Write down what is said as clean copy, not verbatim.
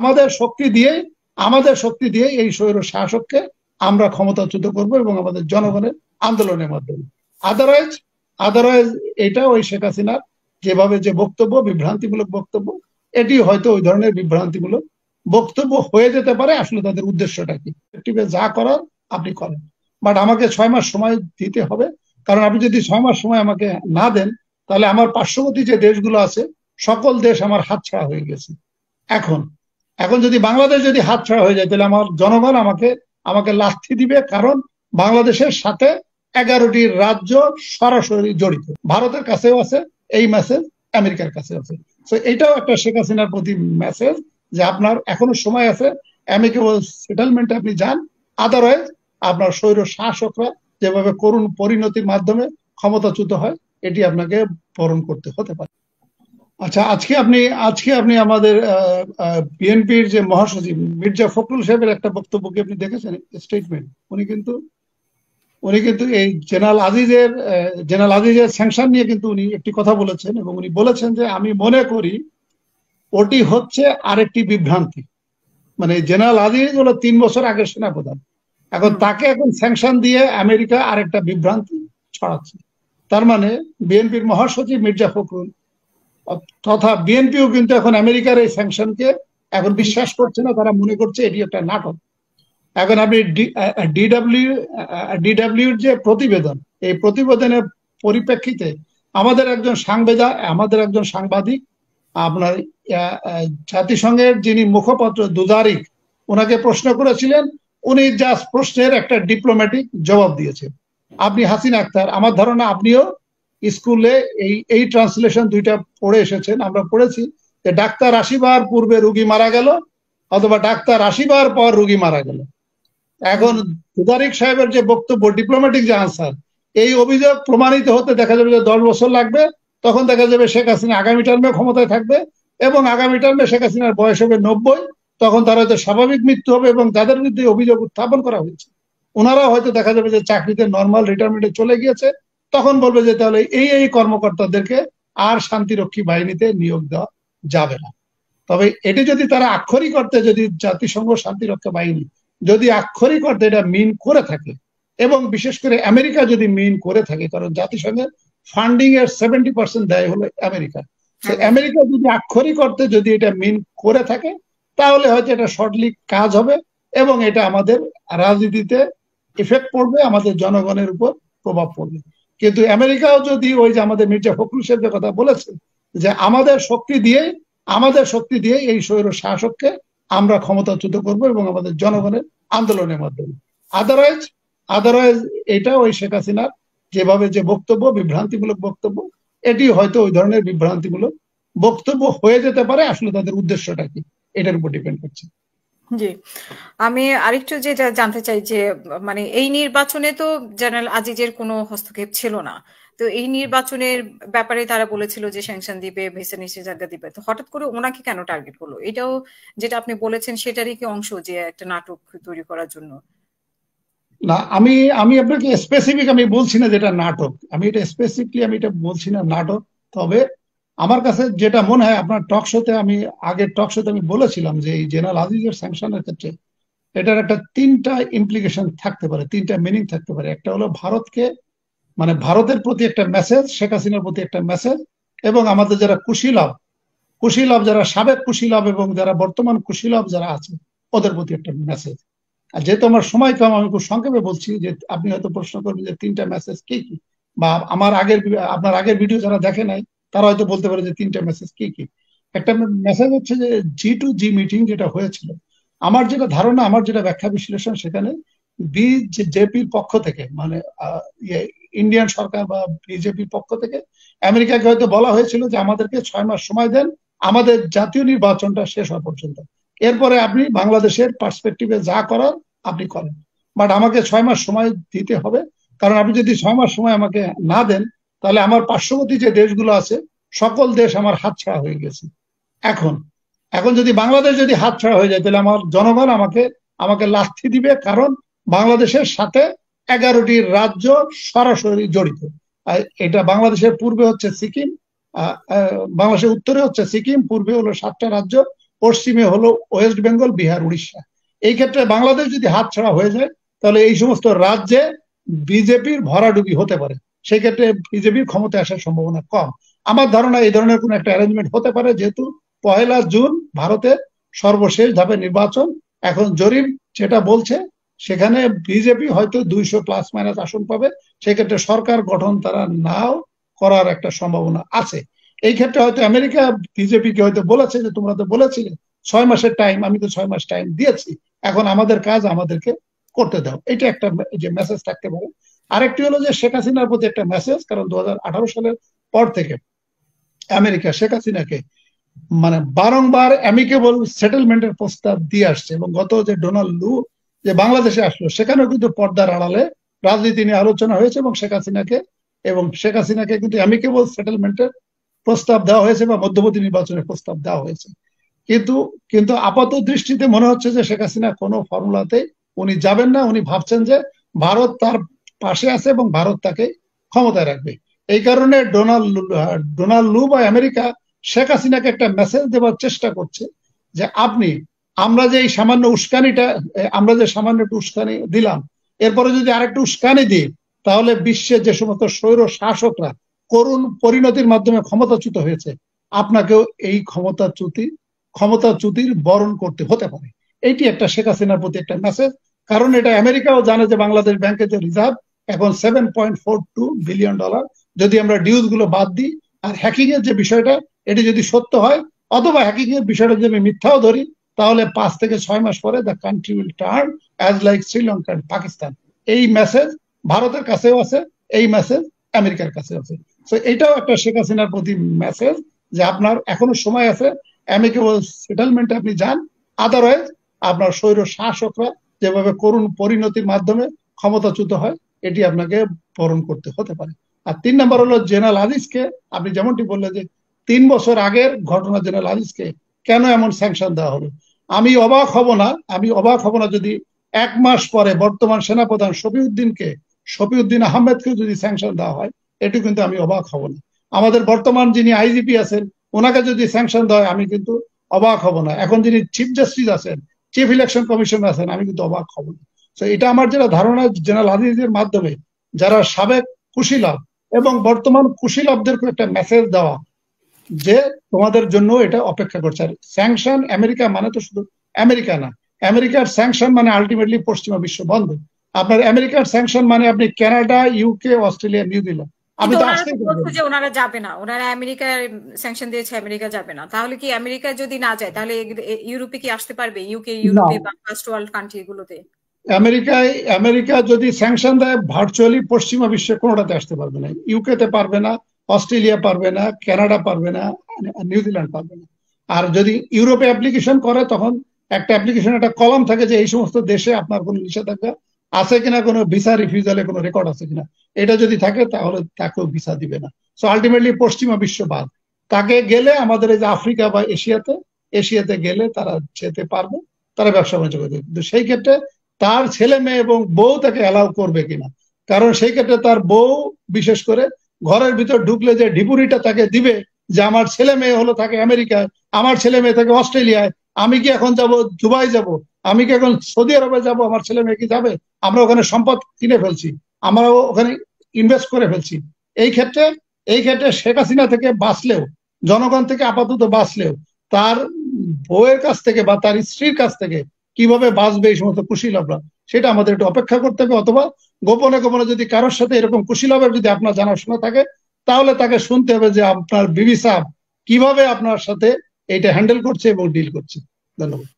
আমাদের শক্তি দিয়ে এই স্বৈর শাসককে আমরা ক্ষমতাচ্যুত করব এবং আমাদের জনগণের আন্দোলনের মাধ্যমে। আদারওয়াইজ আদারওয়াইজ এটা ওই শেখ হাসিনার যেভাবে যে বক্তব্য, বিভ্রান্তিমূলক বক্তব্য, এটি হয়তো ওই ধরনের বিভ্রান্তিমূলক বক্তব্য হয়ে যেতে পারে। আসলে তাদের উদ্দেশ্যটা কি, যা করার আপনি করেন, বাট আমাকে 6 মাস সময় দিতে হবে। কারণ আপনি যদি 6 মাস সময় আমাকে না দেন, তাহলে আমার পার্শ্ববর্তী যে দেশগুলো আছে সকল দেশ আমার হাতছাড়া হয়ে গেছে। এখন এখন যদি বাংলাদেশ যদি হাতছাড়া হয়ে যায়, তাহলে আমার জনগণ আমাকে লাথি দিবে। কারণ বাংলাদেশের সাথে 11টি রাজ্য সরাসরি জড়িত। ভারতের কাছেও আছে এই মেসেজ, আমেরিকার কাছে আছে। তো এটাও একটা শেখ হাসিনার প্রতি মেসেজ যে আপনার এখনো সময় আছে, অ্যামিকেবল সেটেলমেন্টে আপনি যান। আদারওয়াইজ আপনার স্বৈর শাসকরা যেভাবে করুণ পরিণতির মাধ্যমে ক্ষমতাচ্যুত হয়, এটি আপনাকে বরণ করতে হতে পারে। আচ্ছা, আজকে আপনি আমাদের বিএনপির যে মহাসচিব মির্জা ফখরুল সাহেবের একটা বক্তব্য কি আপনি দেখেছেন? স্টেটমেন্ট। উনি কিন্তু এই জেনারেল আজিজের স্যাংশন নিয়ে কিন্তু উনি একটি কথা বলেছেন, এবং উনি বলেছেন যে আমি মনে করি ওটি হচ্ছে আরেকটি বিভ্রান্তি। মানে জেনারেল আজিজ হলো 3 বছর আগের সেনাপ্রধান, তাকে এখন স্যাংশন দিয়ে আমেরিকা আরেকটা বিভ্রান্তি ছড়াচ্ছে। তার মানে বিএনপির মহাসচিব মির্জা ফখরুল তথা বিএনপিও কিন্তু এখন আমেরিকার এই স্যাংশনকে এখন বিশ্বাস করছে না। তারা মনে করছে এটি একটা নাটক। এখন আপনি ডিডব্লিউর যে প্রতিবেদন, এই প্রতিবেদনের পরিপ্রেক্ষিতে আমাদের একজন সাংবাদিক আপনার জাতিসংঘের যিনি মুখপাত্র দুজারিক, ওনাকে প্রশ্ন করেছিলেন। উনি জাস্ট প্রশ্নের একটা ডিপ্লোম্যাটিক জবাব দিয়েছেন। আপনি হাসিনা আক্তার, আমার ধারণা আপনিও স্কুলে এই ট্রান্সলেশন দুইটা পড়ে এসেছেন। আমরা পড়েছি যে ডাক্তার আসিবার পূর্বে রুগী মারা গেল, অথবা ডাক্তার আসিবার পর রুগী মারা গেল। এখন দুজারিক সাহেবের যে বক্তব্য, ডিপ্লোম্যাটিক যে আনসার, এই অভিযোগ প্রমাণিত হতে দেখা যাবে যে 10 বছর লাগবে। তখন দেখা যাবে শেখ হাসিনা আগামী টার্মে ক্ষমতায় থাকবে, এবং আগামী টার্মে শেখ হাসিনার বয়স হবে 90। তখন তার হয়তো স্বাভাবিক মৃত্যু হবে, এবং যাদের বিরুদ্ধে অভিযোগ উত্থাপন করা হয়েছে ওনারা হয়তো দেখা যাবে যে চাকরিতে নর্মাল রিটায়ারমেন্টে চলে গিয়েছে। তখন বলবে যে তাহলে এই কর্মকর্তাদেরকে আর শান্তিরক্ষী বাহিনীতে নিয়োগ দেওয়া যাবে না। তবে এটি যদি তারা আক্ষরিক অর্থে, যদি জাতিসংঘ শান্তিরক্ষা বাহিনী যদি আক্ষরিক অর্থে এটা মিন করে থাকে, এবং বিশেষ করে আমেরিকা যদি মিন করে থাকে, কারণ জাতিসংঘের ফান্ডিং এর 70% দেয় হলো আমেরিকা। আমেরিকা যদি আক্ষরিক অর্থে যদি এটা মিন করে থাকে, তাহলে হয়তো এটা শর্টলি কাজ হবে, এবং এটা আমাদের রাজনীতিতে ইফেক্ট পড়বে, আমাদের জনগণের উপর প্রভাব পড়বে। কিন্তু আমেরিকাও যদি ওই যে আমাদের মির্জা ফখরুল সাহেব যে কথা বলেছেন যে আমাদের শক্তি দিয়ে এই স্বৈর শাসককে আমরা ক্ষমতাচ্যুত করব এবং আমাদের জনগণের আন্দোলনের মাধ্যমে। আদারওয়াইজ এটা ওই শেখ হাসিনার যেভাবে যে বক্তব্য, বিভ্রান্তিমূলক বক্তব্য, এটি হয়তো ওই ধরনের বিভ্রান্তিমূলক বক্তব্য হয়ে যেতে পারে। আসলে তাদের উদ্দেশ্যটা কি, এটার উপর ডিপেন্ড করছে। জি, আমি আরেকটু যেটা জানতে চাই যে মানে এই নির্বাচনে তো জেনারেল আজিজের কোনো হস্তক্ষেপ ছিল না। তো এই নির্বাচনের ব্যাপারে তারা বলেছিল যে স্যাংশন দিবে, ভিসা নিষেধাজ্ঞা দিবে। তো হঠাৎ করে ওনাকে কেন টার্গেট করলো? এটাও যেটা আপনি বলেছেন সেটারই কি অংশ, যে একটা নাটক তৈরি করার জন্য? না, আমি আপনাকে স্পেসিফিক আমি বলছি না যেটা নাটক, আমি এটা বলছি না নাটক। তবে আমার কাছে যেটা মনে হয়, আপনার আগের টক শোতে আমি বলেছিলাম যে এই জেনারেল আজিজের স্যাংশনের ক্ষেত্রে এটার একটা 3টা ইমপ্লিকেশন থাকতে পারে, 3টা মিনিং থাকতে পারে। একটা হলো ভারতের প্রতি একটা মেসেজ, শেখ হাসিনার প্রতি একটা মেসেজ, এবং আমাদের যারা কুশীলভ যারা সাবেক কুশীলভ এবং যারা বর্তমান কুশীলভ যারা আছে, ওদের প্রতি একটা মেসেজ। আর যেহেতু আমার সময় কম, আমি খুব সংক্ষেপে বলছি যে আপনি হয়তো প্রশ্ন করবেন যে 3টা মেসেজ কি কি, বা আপনার আগের ভিডিও যারা দেখে নাই তারা হয়তো বলতে পারে যে 3টা মেসেজ কি কি। একটা মেসেজ হচ্ছে যে G2G মিটিং যেটা হয়েছিল, আমার যেটা ধারণা, আমার যেটা ব্যাখ্যা বিশ্লেষণ, সেখানে বিজেপির পক্ষ থেকে, মানে ইন্ডিয়ান সরকার বা বিজেপির পক্ষ থেকে আমেরিকাকে হয়তো বলা হয়েছিল যে আমাদেরকে 6 মাস সময় দেন, আমাদের জাতীয় নির্বাচনটা শেষ হওয়া পর্যন্ত। এরপরে আপনি বাংলাদেশের পার্সপেক্টিভে যা করার আপনি করেন, বাট আমাকে 6 মাস সময় দিতে হবে। কারণ আপনি যদি 6 মাস সময় আমাকে না দেন, তাহলে আমার পার্শ্ববর্তী যে দেশগুলো আছে সকল দেশ আমার হাতছাড়া হয়ে গেছে। এখন যদি বাংলাদেশ যদি হাতছাড়া হয়ে যায়, তাহলে আমার জনগণ আমাকে লাথি দিবে। কারণ বাংলাদেশের সাথে 11টি রাজ্য সরাসরি জড়িত। এটা বাংলাদেশের পূর্বে হচ্ছে সিকিম, বাংলাদেশের উত্তরে হচ্ছে সিকিম, পূর্বে হলো 7টা রাজ্য, পশ্চিমে হলো ওয়েস্ট বেঙ্গল, বিহার, উড়িষ্যা। এই ক্ষেত্রে বাংলাদেশ যদি হাতছাড়া হয়ে যায় তাহলে এই সমস্ত রাজ্যে বিজেপির ভরাডুবি হতে পারে, সেই ক্ষেত্রে বিজেপির ক্ষমতায় আসার সম্ভাবনা কম। আমার ধারণা এই ধরনের কোন একটা অ্যারেঞ্জমেন্ট হতে পারে, যেহেতু 1 জুন ভারতের সর্বশেষ ধাপে নির্বাচন। এখন জরিপ যেটা বলছে সেখানে বিজেপি হয়তো 200± আসন পাবে, সেক্ষেত্রে সরকার গঠন তারা নাও করার একটা সম্ভাবনা আছে। এই ক্ষেত্রে হয়তো আমেরিকা বিজেপিকে হয়তো বলেছে যে তোমরা তো বলেছিলে 6 মাসের টাইম, আমি তো 6 মাস টাইম দিয়েছি, এখন আমাদের কাজ আমাদেরকে করতে দাও। এটা একটা যে মেসেজ থাকতে পারে। আরেকটি হলো যে শেখ হাসিনার প্রতি একটা মেসেজ, কারণ 2018 সালের পর থেকে আমেরিকা শেখ হাসিনাকে মানে বারংবার অ্যামিকেবল সেটেলমেন্টের প্রস্তাব দিয়ে আসছে, এবং গত যে ডোনাল্ড লু যে বাংলাদেশে আসলো সেখানেও কিন্তু পর্দার আড়ালে রাজনীতি নিয়ে আলোচনা হয়েছে, এবং শেখ হাসিনাকে কিন্তু অ্যামিকেবল সেটেলমেন্টের প্রস্তাব দেওয়া হয়েছে বা মধ্যবর্তী নির্বাচনের প্রস্তাব দেওয়া হয়েছে। কিন্তু আপাত দৃষ্টিতে মনে হচ্ছে যে শেখ হাসিনা কোনো ফর্মুলাতে উনি যাবেন না। উনি ভাবছেন যে ভারত তার পাশে আছে এবং ভারত তাকে ক্ষমতায় রাখবে। এই কারণে ডোনাল্ড লু বা আমেরিকা শেখ হাসিনাকে একটা মেসেজ দেওয়ার চেষ্টা করছে যে আমরা যে সামান্য একটু উস্কানি দিলাম, এরপরে যদি আরেকটু উস্কানি দিই তাহলে বিশ্বের যে সমস্ত স্বৈর শাসকরা করুণ পরিণতির মাধ্যমে ক্ষমতাচ্যুত হয়েছে, আপনাকেও এই ক্ষমতাচ্যুতির বরণ করতে হতে পারে। এইটি একটা শেখ হাসিনার প্রতি একটা মেসেজ, কারণ এটা আমেরিকাও জানে যে বাংলাদেশ ব্যাংকের যে রিজার্ভ এখন $7.42 বিলিয়ন, যদি আমরা ডিউজ গুলো বাদ দিই আর হ্যাকিং এর যে বিষয়টা এটি যদি সত্য হয়, অথবা হ্যাকিং এর বিষয়টা যদি আমি মিথ্যাও ধরি, তাহলে 5 থেকে 6 মাস পরে the country will turn as like Sri Lanka and Pakistan. এই মেসেজ ভারতের কাছেও আছে, এই মেসেজ আমেরিকার কাছে আছে। তো এটাও একটা শেখ হাসিনার প্রতি মেসেজ যে আপনার এখনো সময় আছে, অ্যামিকেবল সেটেলমেন্টে আপনি যান, আদারওয়াইজ আপনার স্বৈর শাসকরা যেভাবে করুণ পরিণতির মাধ্যমে ক্ষমতাচ্যুত হয় এটি আপনাকে বরণ করতে হতে পারে। আর 3 নম্বর হলো জেনারেল আজিজকে, আপনি যেমনটি বললেন যে 3 বছর আগের ঘটনা জেনারেল আজিজকে কেন এমন স্যাংশন দেওয়া হলো। আমি অবাক হব না যদি 1 মাস পরে বর্তমান সেনাপ্রধান শফিউদ্দিন আহমেদকে যদি স্যাংশন দেওয়া হয়, এটি কিন্তু আমি অবাক হব না। আমাদের বর্তমান যিনি আইজিপি আছেন ওনাকে যদি স্যাংশন দেওয়া হয় আমি কিন্তু অবাক হব না। এখন যিনি চিফ জাস্টিস আছেন, চিফ ইলেকশন কমিশনার আছেন, আমি কিন্তু অবাক হব না। তো এটা আমার যেটা ধারণা, জেনারেল আজিজের মাধ্যমে যারা সাবেক কুশীলব এবং বর্তমান কুশীলবদেরকে একটা মেসেজ দেওয়া যে তোমাদের জন্য এটা অপেক্ষা করছে। আর স্যাংশন আমেরিকা মানে তো শুধু আমেরিকা না, আমেরিকার স্যাংশন মানে আলটিমেটলি পশ্চিমা বিশ্ব বন্ধ। আপনার আমেরিকার স্যাংশন মানে আপনি কানাডা, ইউকে, অস্ট্রেলিয়া, নিউজিল্যান্ড, আমি তো আসতেই পারবো না। ওনারা যাবে না, ওনারা আমেরিকার স্যাংশন দিয়েছে, আমেরিকা যাবে না। তাহলে কি আমেরিকা যদি না যায় তাহলে ইউরোপে কি আসতে পারবে? ইউরোপে বা ফার্স্ট ওয়ার্ল্ড কান্ট্রি গুলোতে আমেরিকা যদি স্যাংশন দেয় ভার্চুয়ালি পশ্চিমা বিশ্বে কোনোটাতে আসতে পারবে না। ইউকেতে পারবে না, অস্ট্রেলিয়া পারবে না, কানাডা পারবে না, নিউজিল্যান্ড পারবে না। আর যদি ইউরোপে অ্যাপ্লিকেশন করে তখন একটা অ্যাপ্লিকেশন একটা কলাম থাকে যে এই সমস্ত দেশে আপনার কোনো নিষেধাজ্ঞা আছে কিনা, কোনো ভিসা রিফিউজালে কোনো রেকর্ড আছে কিনা। এটা যদি থাকে তাহলে তাকেও ভিসা দিবে না। সো আলটিমেটলি পশ্চিমা বিশ্ব বাদ। তাকে গেলে আমাদের এই যে আফ্রিকা বা এশিয়াতে গেলে তারা যেতে পারবে, তারা ব্যবসা বাণিজ্য করবে। কিন্তু সেই ক্ষেত্রে তার ছেলে মেয়ে এবং বউ তাকে অ্যালাউ করবে কিনা, কারণ সেই ক্ষেত্রে তার বউ বিশেষ করে ঘরের ভিতর ঢুকলে যে ঢিপুরিটা তাকে দিবে যে আমার ছেলে মেয়ে হলো থাকে আমেরিকায়, আমার ছেলে মেয়ে থাকে অস্ট্রেলিয়ায়, আমি কি এখন যাব দুবাই যাব, আমি কি এখন সৌদি আরবে যাব, আমার ছেলে মেয়ে কি যাবে? আমরা ওখানে সম্পদ কিনে ফেলছি, আমরা ওখানে ইনভেস্ট করে ফেলছি। এই ক্ষেত্রে শেখ হাসিনা থেকে বাঁচলেও, জনগণ থেকে আপাতত বাঁচলেও, তার বউয়ের কাছ থেকে বা তার স্ত্রীর কাছ থেকে কিভাবে বাঁচবে এই সমস্ত কুশীলবরা, সেটা আমাদের একটু অপেক্ষা করতে হবে। অথবা গোপনে যদি কারোর সাথে এরকম কুশীলবের যদি আপনার জানাশোনা থাকে তাহলে তাকে শুনতে হবে যে আপনার বিবি সাহেব কিভাবে আপনার সাথে এইটা হ্যান্ডেল করছে এবং ডিল করছে। ধন্যবাদ।